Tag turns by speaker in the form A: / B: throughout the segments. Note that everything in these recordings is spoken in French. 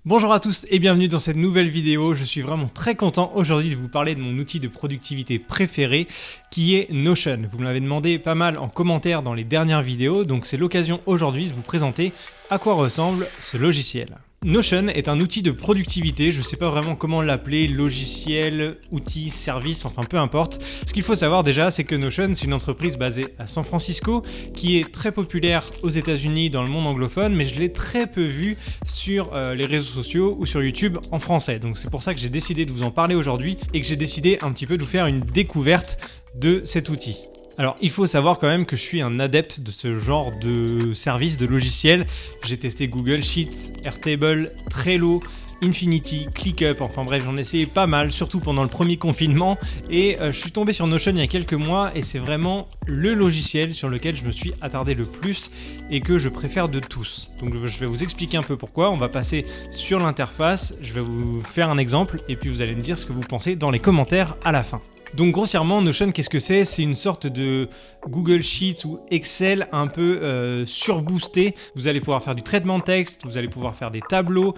A: Bonjour à tous et bienvenue dans cette nouvelle vidéo. Je suis vraiment très content aujourd'hui de vous parler de mon outil de productivité préféré qui est Notion. Vous me l'avez demandé pas mal en commentaire dans les dernières vidéos, donc c'est l'occasion aujourd'hui de vous présenter à quoi ressemble ce logiciel. Notion est un outil de productivité, je ne sais pas vraiment comment l'appeler, logiciel, outil, service, enfin peu importe. Ce qu'il faut savoir déjà, c'est que Notion, c'est une entreprise basée à San Francisco qui est très populaire aux États-Unis dans le monde anglophone, mais je l'ai très peu vu sur les réseaux sociaux ou sur YouTube en français. Donc c'est pour ça que j'ai décidé de vous en parler aujourd'hui et que j'ai décidé un petit peu de vous faire une découverte de cet outil. Alors il faut savoir quand même que je suis un adepte de ce genre de service, de logiciel. J'ai testé Google Sheets, Airtable, Trello, Infinity, ClickUp, enfin bref j'en ai essayé pas mal, surtout pendant le premier confinement et je suis tombé sur Notion il y a quelques mois et c'est vraiment le logiciel sur lequel je me suis attardé le plus et que je préfère de tous. Donc je vais vous expliquer un peu pourquoi, on va passer sur l'interface, je vais vous faire un exemple et puis vous allez me dire ce que vous pensez dans les commentaires à la fin. Donc grossièrement, Notion, qu'est-ce que c'est? C'est une sorte de Google Sheets ou Excel un peu surboosté. Vous allez pouvoir faire du traitement de texte, vous allez pouvoir faire des tableaux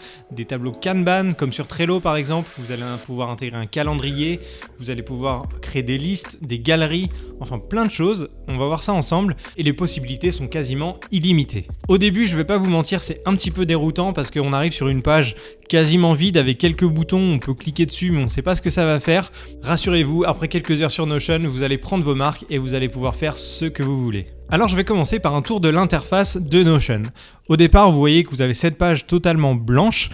A: Kanban, comme sur Trello par exemple. Vous allez pouvoir intégrer un calendrier, vous allez pouvoir créer des listes, des galeries, enfin plein de choses. On va voir ça ensemble et les possibilités sont quasiment illimitées. Au début, je vais pas vous mentir, c'est un petit peu déroutant parce qu'on arrive sur une page quasiment vide avec quelques boutons, on peut cliquer dessus mais on ne sait pas ce que ça va faire. Rassurez-vous, après quelques heures sur Notion, vous allez prendre vos marques et vous allez pouvoir faire ce que vous voulez. Alors je vais commencer par un tour de l'interface de Notion. Au départ, vous voyez que vous avez cette page totalement blanche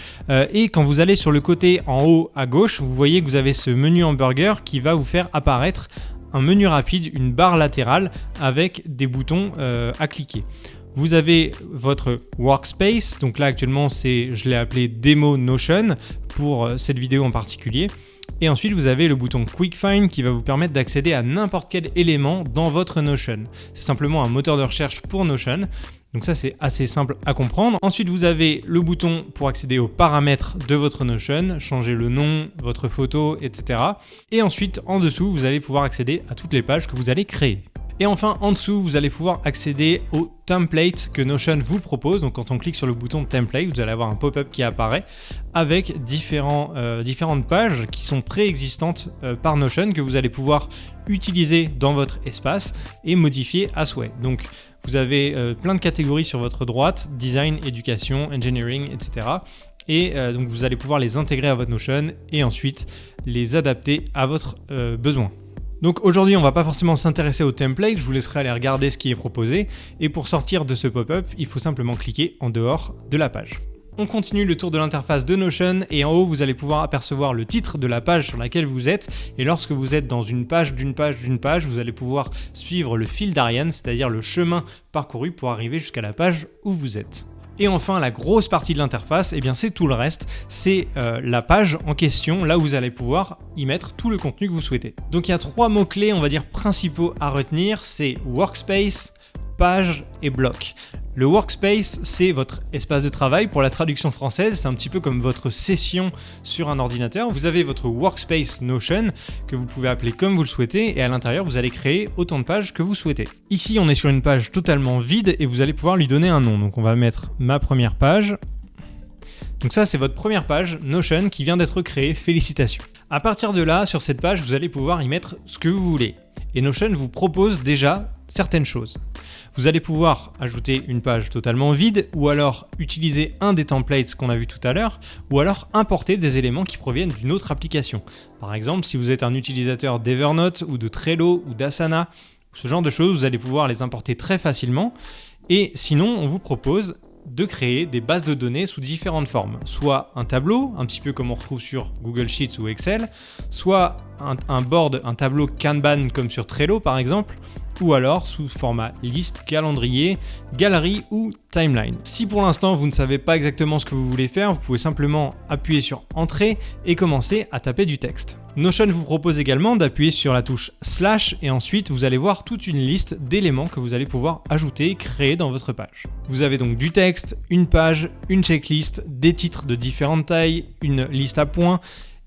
A: et quand vous allez sur le côté en haut à gauche, vous voyez que vous avez ce menu hamburger qui va vous faire apparaître un menu rapide, une barre latérale avec des boutons à cliquer. Vous avez votre workspace, donc là actuellement je l'ai appelé démo Notion pour cette vidéo en particulier. Et ensuite vous avez le bouton Quick Find qui va vous permettre d'accéder à n'importe quel élément dans votre Notion. C'est simplement un moteur de recherche pour Notion. Donc ça c'est assez simple à comprendre. Ensuite vous avez le bouton pour accéder aux paramètres de votre Notion, changer le nom, votre photo, etc. Et ensuite en dessous vous allez pouvoir accéder à toutes les pages que vous allez créer. Et enfin, en dessous, vous allez pouvoir accéder aux templates que Notion vous propose. Donc quand on clique sur le bouton Template, vous allez avoir un pop-up qui apparaît avec différentes pages qui sont préexistantes par Notion que vous allez pouvoir utiliser dans votre espace et modifier à souhait. Donc vous avez plein de catégories sur votre droite, design, éducation, engineering, etc. Et donc vous allez pouvoir les intégrer à votre Notion et ensuite les adapter à votre besoin. Donc aujourd'hui, on ne va pas forcément s'intéresser au template, je vous laisserai aller regarder ce qui est proposé. Et pour sortir de ce pop-up, il faut simplement cliquer en dehors de la page. On continue le tour de l'interface de Notion et en haut, vous allez pouvoir apercevoir le titre de la page sur laquelle vous êtes. Et lorsque vous êtes dans une page, vous allez pouvoir suivre le fil d'Ariane, c'est-à-dire le chemin parcouru pour arriver jusqu'à la page où vous êtes. Et enfin, la grosse partie de l'interface, eh bien c'est tout le reste, c'est la page en question, là où vous allez pouvoir y mettre tout le contenu que vous souhaitez. Donc il y a trois mots-clés, on va dire principaux à retenir, c'est Workspace, Page et Bloc. Le Workspace, c'est votre espace de travail. Pour la traduction française, c'est un petit peu comme votre session sur un ordinateur. Vous avez votre Workspace Notion que vous pouvez appeler comme vous le souhaitez et à l'intérieur, vous allez créer autant de pages que vous souhaitez. Ici, on est sur une page totalement vide et vous allez pouvoir lui donner un nom. Donc on va mettre ma première page. Donc ça, c'est votre première page Notion qui vient d'être créée. Félicitations. À partir de là, sur cette page, vous allez pouvoir y mettre ce que vous voulez. Et Notion vous propose déjà certaines choses. Vous allez pouvoir ajouter une page totalement vide ou alors utiliser un des templates qu'on a vu tout à l'heure ou alors importer des éléments qui proviennent d'une autre application. Par exemple, si vous êtes un utilisateur d'Evernote ou de Trello ou d'Asana, ce genre de choses, vous allez pouvoir les importer très facilement. Et sinon, on vous propose de créer des bases de données sous différentes formes. Soit un tableau, un petit peu comme on retrouve sur Google Sheets ou Excel, soit un board, un tableau Kanban comme sur Trello par exemple, ou alors sous format liste, calendrier, galerie ou timeline. Si pour l'instant vous ne savez pas exactement ce que vous voulez faire, vous pouvez simplement appuyer sur Entrée et commencer à taper du texte. Notion vous propose également d'appuyer sur la touche Slash et ensuite vous allez voir toute une liste d'éléments que vous allez pouvoir ajouter et créer dans votre page. Vous avez donc du texte, une page, une checklist, des titres de différentes tailles, une liste à points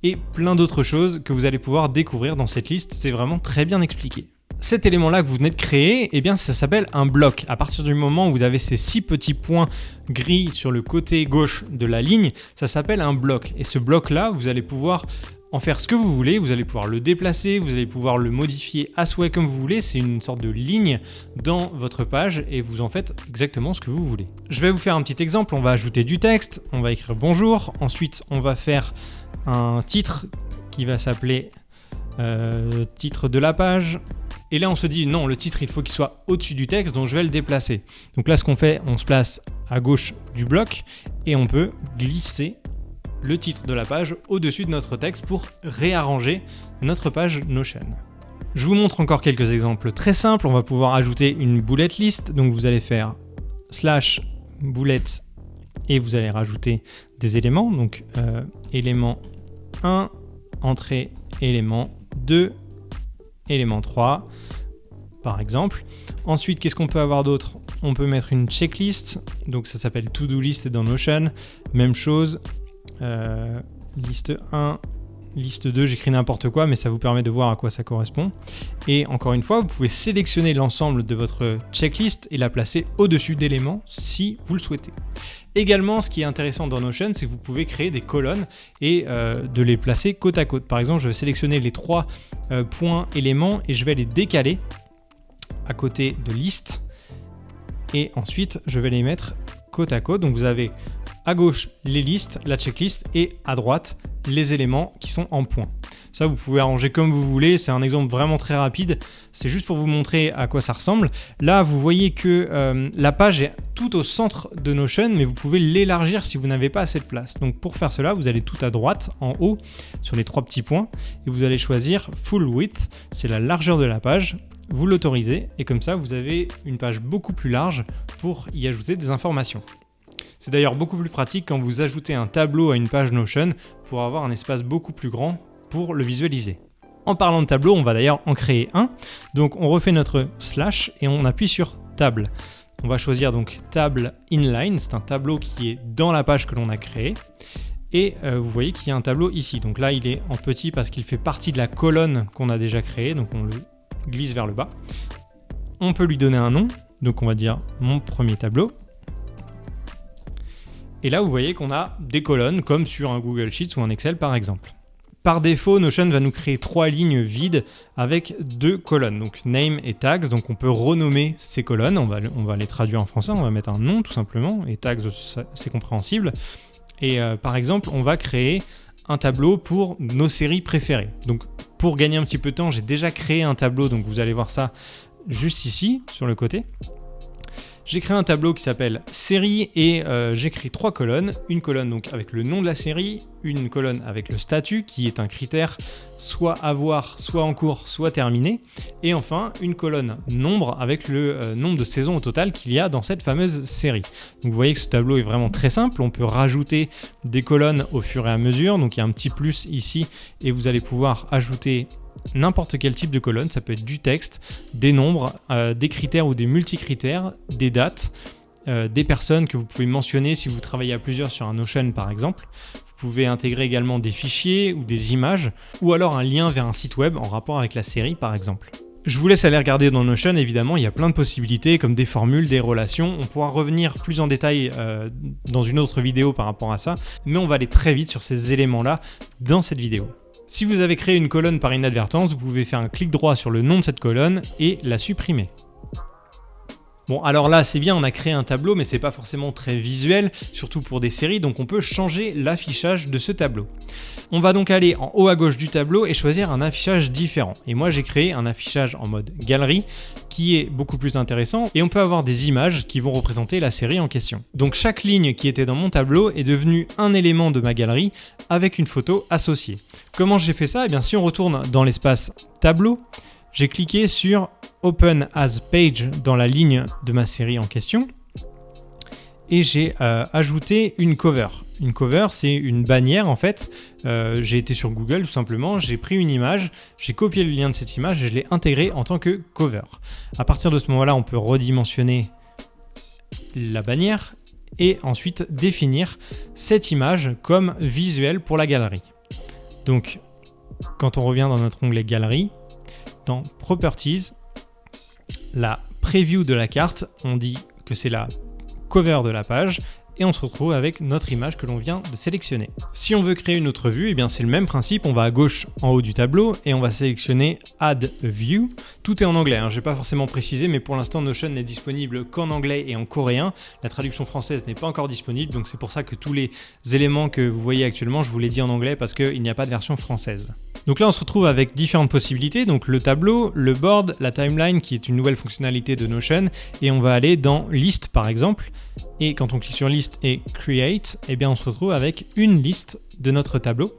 A: et plein d'autres choses que vous allez pouvoir découvrir dans cette liste, c'est vraiment très bien expliqué. Cet élément-là que vous venez de créer, eh bien, ça s'appelle un bloc. À partir du moment où vous avez ces 6 petits points gris sur le côté gauche de la ligne, ça s'appelle un bloc. Et ce bloc-là, vous allez pouvoir en faire ce que vous voulez, vous allez pouvoir le déplacer, vous allez pouvoir le modifier à souhait comme vous voulez, c'est une sorte de ligne dans votre page et vous en faites exactement ce que vous voulez. Je vais vous faire un petit exemple, on va ajouter du texte, on va écrire bonjour, ensuite on va faire un titre qui va s'appeler titre de la page. Et là, on se dit, non, le titre, il faut qu'il soit au-dessus du texte, donc je vais le déplacer. Donc là, ce qu'on fait, on se place à gauche du bloc et on peut glisser le titre de la page au-dessus de notre texte pour réarranger notre page Notion. Je vous montre encore quelques exemples très simples. On va pouvoir ajouter une bullet list. Donc vous allez faire / bullet et vous allez rajouter des éléments. Donc élément 1, entrée, élément 2, élément 3, par exemple. Ensuite, qu'est-ce qu'on peut avoir d'autre? On peut mettre une checklist, donc ça s'appelle to-do list dans Notion. Même chose, liste 1, liste 2, j'écris n'importe quoi, mais ça vous permet de voir à quoi ça correspond. Et encore une fois, vous pouvez sélectionner l'ensemble de votre checklist et la placer au-dessus d'éléments si vous le souhaitez. Également, ce qui est intéressant dans Notion, c'est que vous pouvez créer des colonnes et de les placer côte à côte. Par exemple, je vais sélectionner les 3 points éléments et je vais les décaler à côté de liste. Et ensuite, je vais les mettre côte à côte. Donc, vous avez à gauche les listes, la checklist, et à droite les éléments qui sont en points. Ça, vous pouvez arranger comme vous voulez. C'est un exemple vraiment très rapide. C'est juste pour vous montrer à quoi ça ressemble. Là, vous voyez que la page est tout au centre de Notion, mais vous pouvez l'élargir si vous n'avez pas assez de place. Donc, pour faire cela, vous allez tout à droite, en haut, sur les 3 petits points, et vous allez choisir Full Width. C'est la largeur de la page. Vous l'autorisez, et comme ça, vous avez une page beaucoup plus large pour y ajouter des informations. C'est d'ailleurs beaucoup plus pratique quand vous ajoutez un tableau à une page Notion pour avoir un espace beaucoup plus grand pour le visualiser. En parlant de tableau, on va d'ailleurs en créer un. Donc on refait notre / et on appuie sur table. On va choisir donc table inline, c'est un tableau qui est dans la page que l'on a créée. Et vous voyez qu'il y a un tableau ici. Donc là, il est en petit parce qu'il fait partie de la colonne qu'on a déjà créée. Donc on le glisse vers le bas. On peut lui donner un nom. Donc on va dire mon premier tableau. Et là, vous voyez qu'on a des colonnes comme sur un Google Sheets ou un Excel par exemple. Par défaut, Notion va nous créer 3 lignes vides avec 2 colonnes, donc name et tags. Donc on peut renommer ces colonnes, on va les traduire en français, on va mettre un nom tout simplement, et tags c'est compréhensible. Et par exemple, on va créer un tableau pour nos séries préférées. Donc pour gagner un petit peu de temps, j'ai déjà créé un tableau, donc vous allez voir ça juste ici, sur le côté. J'ai créé un tableau qui s'appelle série et j'ai créé 3 colonnes. Une colonne donc avec le nom de la série, une colonne avec le statut qui est un critère soit à voir, soit en cours, soit terminé. Et enfin une colonne nombre avec le nombre de saisons au total qu'il y a dans cette fameuse série. Donc vous voyez que ce tableau est vraiment très simple. On peut rajouter des colonnes au fur et à mesure. Donc il y a un petit plus ici et vous allez pouvoir ajouter n'importe quel type de colonne, ça peut être du texte, des nombres, des critères ou des multicritères, des dates, des personnes que vous pouvez mentionner si vous travaillez à plusieurs sur un Notion par exemple. Vous pouvez intégrer également des fichiers ou des images ou alors un lien vers un site web en rapport avec la série par exemple. Je vous laisse aller regarder dans Notion, évidemment, il y a plein de possibilités comme des formules, des relations. On pourra revenir plus en détail dans une autre vidéo par rapport à ça, mais on va aller très vite sur ces éléments-là dans cette vidéo. Si vous avez créé une colonne par inadvertance, vous pouvez faire un clic droit sur le nom de cette colonne et la supprimer. Bon, alors là, c'est bien, on a créé un tableau, mais c'est pas forcément très visuel, surtout pour des séries, donc on peut changer l'affichage de ce tableau. On va donc aller en haut à gauche du tableau et choisir un affichage différent. Et moi, j'ai créé un affichage en mode galerie, qui est beaucoup plus intéressant, et on peut avoir des images qui vont représenter la série en question. Donc chaque ligne qui était dans mon tableau est devenue un élément de ma galerie avec une photo associée. Comment j'ai fait ça? Eh bien, si on retourne dans l'espace tableau, j'ai cliqué sur Open as Page dans la ligne de ma série en question et j'ai ajouté une cover. Une cover, c'est une bannière en fait. J'ai été sur Google tout simplement, j'ai pris une image, j'ai copié le lien de cette image et je l'ai intégré en tant que cover. À partir de ce moment-là, on peut redimensionner la bannière et ensuite définir cette image comme visuel pour la galerie. Donc, quand on revient dans notre onglet Galerie, dans Properties, la preview de la carte, on dit que c'est la cover de la page, et on se retrouve avec notre image que l'on vient de sélectionner. Si on veut créer une autre vue, eh bien c'est le même principe, on va à gauche en haut du tableau et on va sélectionner Add View. Tout est en anglais, je n'ai pas forcément précisé, mais pour l'instant Notion n'est disponible qu'en anglais et en coréen. La traduction française n'est pas encore disponible, donc c'est pour ça que tous les éléments que vous voyez actuellement, je vous les dis en anglais parce qu'il n'y a pas de version française. Donc là on se retrouve avec différentes possibilités, donc le tableau, le board, la timeline qui est une nouvelle fonctionnalité de Notion, et on va aller dans Liste par exemple. Et quand on clique sur Liste et Create, eh bien on se retrouve avec une liste de notre tableau.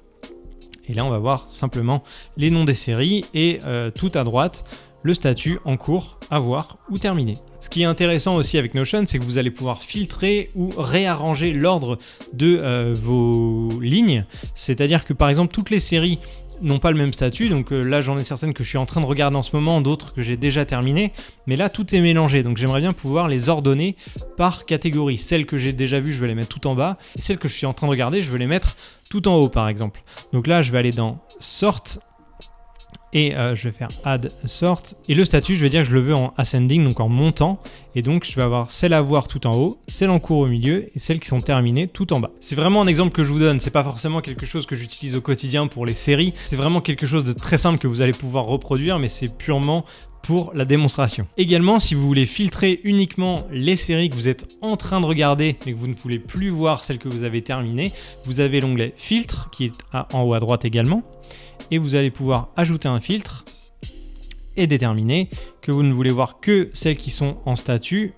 A: Et là, on va voir simplement les noms des séries et tout à droite, le statut en cours, à voir ou terminé. Ce qui est intéressant aussi avec Notion, c'est que vous allez pouvoir filtrer ou réarranger l'ordre de vos lignes. C'est-à-dire que par exemple, toutes les séries n'ont pas le même statut, donc là j'en ai certaines que je suis en train de regarder en ce moment, d'autres que j'ai déjà terminées, mais là tout est mélangé, donc j'aimerais bien pouvoir les ordonner par catégorie. Celles que j'ai déjà vues, je vais les mettre tout en bas, et celles que je suis en train de regarder, je vais les mettre tout en haut par exemple. Donc là je vais aller dans Sort, et je vais faire Add Sort, et le statut je vais dire que je le veux en Ascending, donc en montant, et donc je vais avoir celles à voir tout en haut, celles en cours au milieu, et celles qui sont terminées tout en bas. C'est vraiment un exemple que je vous donne, c'est pas forcément quelque chose que j'utilise au quotidien pour les séries, c'est vraiment quelque chose de très simple que vous allez pouvoir reproduire, mais c'est purement pour la démonstration. Également, si vous voulez filtrer uniquement les séries que vous êtes en train de regarder et que vous ne voulez plus voir celles que vous avez terminées, vous avez l'onglet Filtre qui est en haut à droite également, et vous allez pouvoir ajouter un filtre et déterminer que vous ne voulez voir que celles qui sont en statut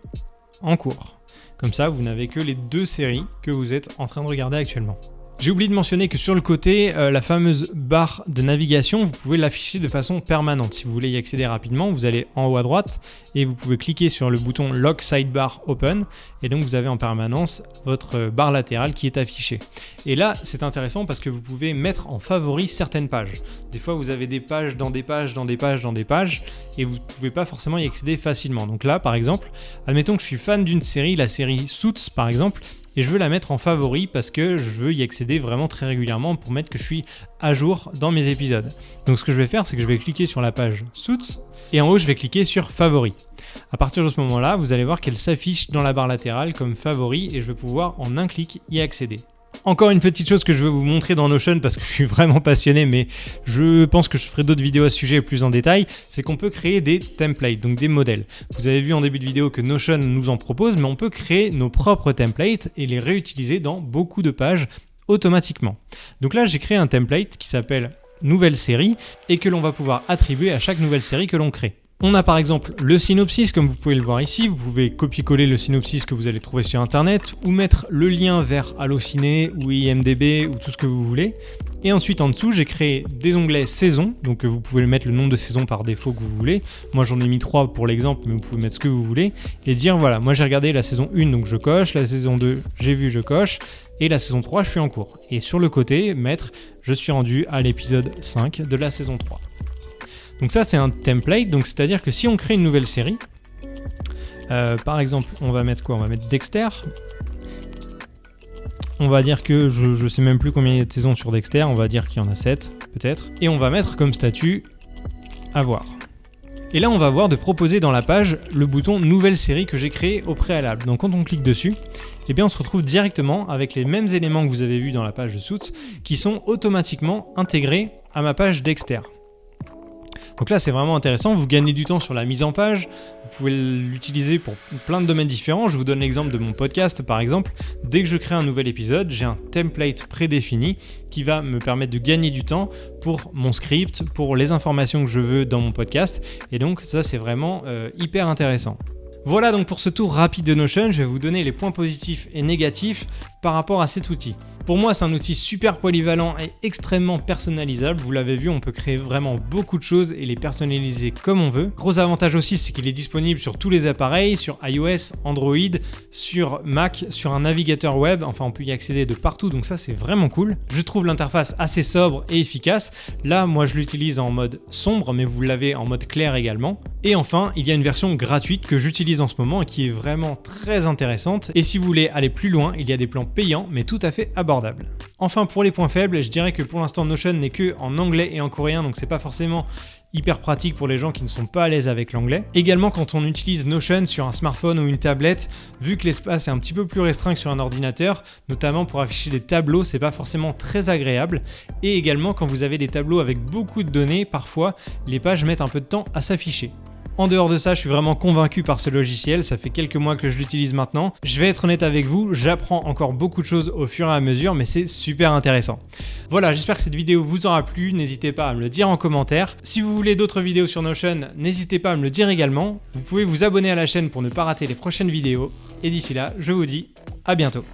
A: en cours. Comme ça, vous n'avez que les deux séries que vous êtes en train de regarder actuellement. J'ai oublié de mentionner que sur le côté, la fameuse barre de navigation, vous pouvez l'afficher de façon permanente. Si vous voulez y accéder rapidement, vous allez en haut à droite et vous pouvez cliquer sur le bouton Lock Sidebar Open, et donc vous avez en permanence votre barre latérale qui est affichée. Et là, c'est intéressant parce que vous pouvez mettre en favori certaines pages. Des fois, vous avez des pages dans des pages, dans des pages, dans des pages, et vous ne pouvez pas forcément y accéder facilement. Donc là, par exemple, admettons que je suis fan d'une série, la série Suits par exemple, et je veux la mettre en favori parce que je veux y accéder vraiment très régulièrement pour mettre que je suis à jour dans mes épisodes. Donc ce que je vais faire, c'est que je vais cliquer sur la page Suits et en haut je vais cliquer sur Favoris. À partir de ce moment-là, vous allez voir qu'elle s'affiche dans la barre latérale comme favori et je vais pouvoir en un clic y accéder. Encore une petite chose que je veux vous montrer dans Notion parce que je suis vraiment passionné, mais je pense que je ferai d'autres vidéos à ce sujet plus en détail, c'est qu'on peut créer des templates, donc des modèles. Vous avez vu en début de vidéo que Notion nous en propose, mais on peut créer nos propres templates et les réutiliser dans beaucoup de pages automatiquement. Donc là, j'ai créé un template qui s'appelle Nouvelle série et que l'on va pouvoir attribuer à chaque nouvelle série que l'on crée. On a par exemple le synopsis, comme vous pouvez le voir ici. Vous pouvez copier-coller le synopsis que vous allez trouver sur internet ou mettre le lien vers Allociné ou IMDb ou tout ce que vous voulez. Et ensuite en dessous, j'ai créé des onglets saison, donc vous pouvez mettre le nombre de saisons par défaut que vous voulez. Moi j'en ai mis 3 pour l'exemple, mais vous pouvez mettre ce que vous voulez. Et dire voilà, moi j'ai regardé la saison 1, donc je coche, la saison 2, j'ai vu, je coche, et la saison 3, je suis en cours. Et sur le côté, mettre je suis rendu à l'épisode 5 de la saison 3. Donc ça c'est un template, donc c'est-à-dire que si on crée une nouvelle série, par exemple on va mettre quoi? On va mettre Dexter. On va dire que je sais même plus combien il y a de saisons sur Dexter, on va dire qu'il y en a 7 peut-être. Et on va mettre comme statut à voir. Et là on va voir de proposer dans la page le bouton nouvelle série que j'ai créé au préalable. Donc quand on clique dessus, eh bien on se retrouve directement avec les mêmes éléments que vous avez vus dans la page de Suits qui sont automatiquement intégrés à ma page Dexter. Donc là c'est vraiment intéressant, vous gagnez du temps sur la mise en page, vous pouvez l'utiliser pour plein de domaines différents. Je vous donne l'exemple de mon podcast par exemple. Dès que je crée un nouvel épisode, j'ai un template prédéfini qui va me permettre de gagner du temps pour mon script, pour les informations que je veux dans mon podcast, et donc ça c'est vraiment hyper intéressant. Voilà donc pour ce tour rapide de Notion, je vais vous donner les points positifs et négatifs par rapport à cet outil. Pour moi, c'est un outil super polyvalent et extrêmement personnalisable. Vous l'avez vu, on peut créer vraiment beaucoup de choses et les personnaliser comme on veut. Gros avantage aussi, c'est qu'il est disponible sur tous les appareils, sur iOS, Android, sur Mac, sur un navigateur web. Enfin, on peut y accéder de partout, donc ça, c'est vraiment cool. Je trouve l'interface assez sobre et efficace. Là, moi, je l'utilise en mode sombre, mais vous l'avez en mode clair également. Et enfin, il y a une version gratuite que j'utilise en ce moment et qui est vraiment très intéressante. Et si vous voulez aller plus loin, il y a des plans payants, mais tout à fait abordables. abordable. Enfin, pour les points faibles, je dirais que pour l'instant Notion n'est que en anglais et en coréen, donc c'est pas forcément hyper pratique pour les gens qui ne sont pas à l'aise avec l'anglais. Également, quand on utilise Notion sur un smartphone ou une tablette, vu que l'espace est un petit peu plus restreint que sur un ordinateur, notamment pour afficher des tableaux, c'est pas forcément très agréable. Et également, quand vous avez des tableaux avec beaucoup de données, parfois les pages mettent un peu de temps à s'afficher. En dehors de ça, je suis vraiment convaincu par ce logiciel, ça fait quelques mois que je l'utilise maintenant. Je vais être honnête avec vous, j'apprends encore beaucoup de choses au fur et à mesure, mais c'est super intéressant. Voilà, j'espère que cette vidéo vous aura plu, n'hésitez pas à me le dire en commentaire. Si vous voulez d'autres vidéos sur Notion, n'hésitez pas à me le dire également. Vous pouvez vous abonner à la chaîne pour ne pas rater les prochaines vidéos. Et d'ici là, je vous dis à bientôt.